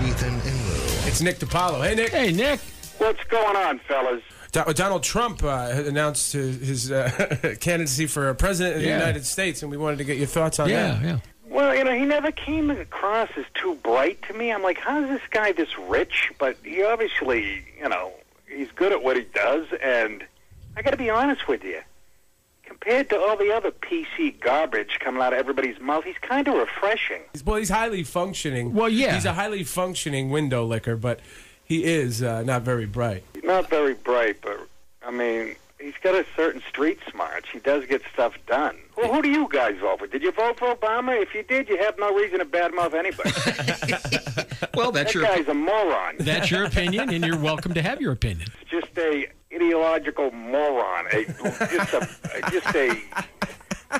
Ethan and Lou. It's Nick DePaolo. Hey, Nick. Hey, Nick. What's going on, fellas? Donald Trump announced his candidacy for president of the United States, and we wanted to get your thoughts on that. Yeah. Well, he never came across as too bright to me. I'm like, how's this guy this rich? But he obviously, he's good at what he does, and I got to be honest with you. Compared to all the other PC garbage coming out of everybody's mouth, he's kind of refreshing. He's highly functioning. Well, yeah. He's a highly functioning window licker, but he is not very bright. Not very bright, but, he's got a certain street smarts. He does get stuff done. Well, who do you guys vote for? Did you vote for Obama? If you did, you have no reason to badmouth anybody. Well, that guy's a moron. That's your opinion, and you're welcome to have your opinion. Just a ideological moron.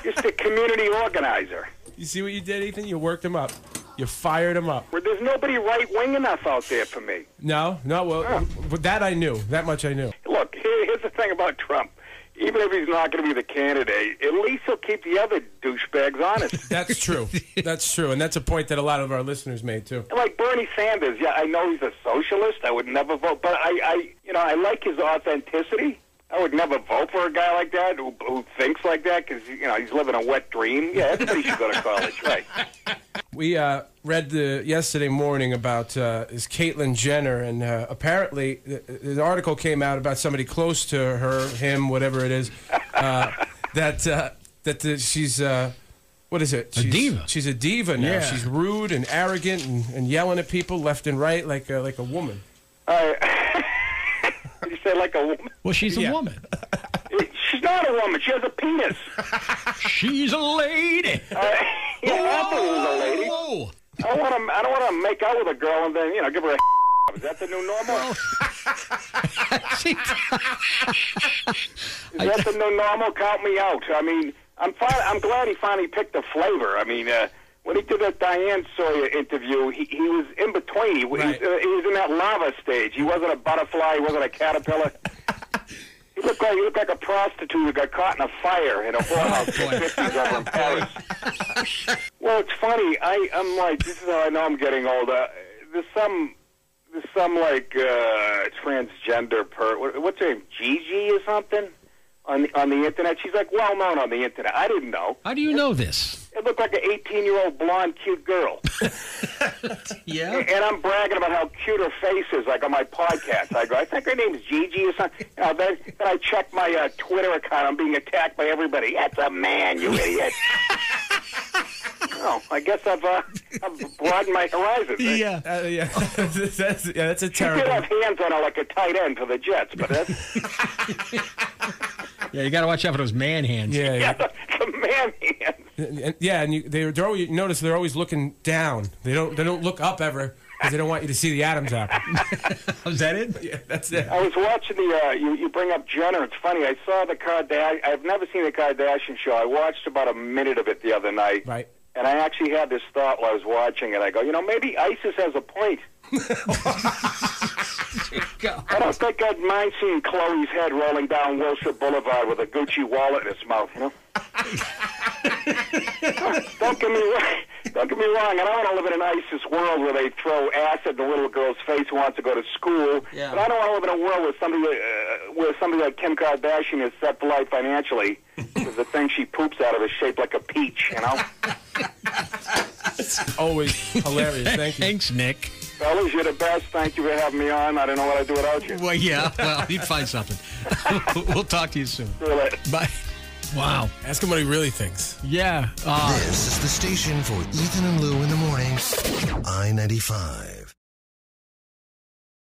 Just a community organizer. You see what you did, Ethan? You worked him up. You fired him up. Well, there's nobody right-wing enough out there for me. No, well, but that I knew. That much I knew. Look, here's the thing about Trump. Even if he's not going to be the candidate, at least he'll keep the other douchebags honest. That's true. That's true, and that's a point that a lot of our listeners made, too. Like Bernie Sanders, I know he's a socialist. I would never vote, but I like his authenticity. I would never vote for a guy like that who thinks like that because, he's living a wet dream. Yeah, everybody should go to college, right? We read yesterday morning about is Caitlyn Jenner, and apparently the article came out about somebody close to her, him, whatever it is, that she's what is it? She's a diva. She's a diva now. Yeah. She's rude and arrogant and yelling at people left and right like a woman. Did you say like a woman? Well, she's a woman. She's not a woman. She has a penis. She's a lady. I thought it was a lady. Whoa. I don't want to make out with a girl and then, give her a Is that the new normal? Is that the new normal? Count me out. I'm glad he finally picked a flavor. When he did that Diane Sawyer interview, he was in between. He was in that lava stage. He wasn't a butterfly. He wasn't a caterpillar. He looked like a prostitute who got caught in a fire in a whorehouse in the 50s over in Paris. Well, it's funny. I'm like, this is how I know I'm getting older. There's some transgender what's her name, Gigi or something, on the internet. She's like well known on the internet. I didn't know. How do you know this? It looked like an 18-year-old blonde, cute girl. Yeah. And I'm bragging about how cute her face is, like on my podcast. I think her name's Gigi or something. Then I check my Twitter account. I'm being attacked by everybody. That's a man, you idiot. I guess I've broadened my horizons. Yeah. That's a terrible. She did have hands on her like a tight end for the Jets, but that's... Yeah, you got to watch out for those man hands. Yeah, the man hands. And they're always, you notice they're always looking down. They don't look up ever because they don't want you to see the Adam's apple. Is that it? Yeah, that's it. I was watching you bring up Jenner. It's funny. I saw the Kardashian. I've never seen the Kardashian show. I watched about a minute of it the other night. Right. And I actually had this thought while I was watching it. I go, maybe ISIS has a point. I don't think I'd mind seeing Chloe's head rolling down Wilshire Boulevard with a Gucci wallet in his mouth, Don't get me wrong. I don't want to live in an ISIS world where they throw acid in a little girl's face who wants to go to school. Yeah. But I don't want to live in a world where somebody like Kim Kardashian is set for life financially because the thing she poops out of is shaped like a peach, It's always hilarious. Thank you. Thanks, Nick. Fellas, you're the best. Thank you for having me on. I don't know what I'd do without you. Well, yeah. Well, you'd find something. We'll talk to you soon. See you later. Bye. Wow. Ask him what he really thinks. Yeah. This is the station for Ethan and Lou in the morning. I-95.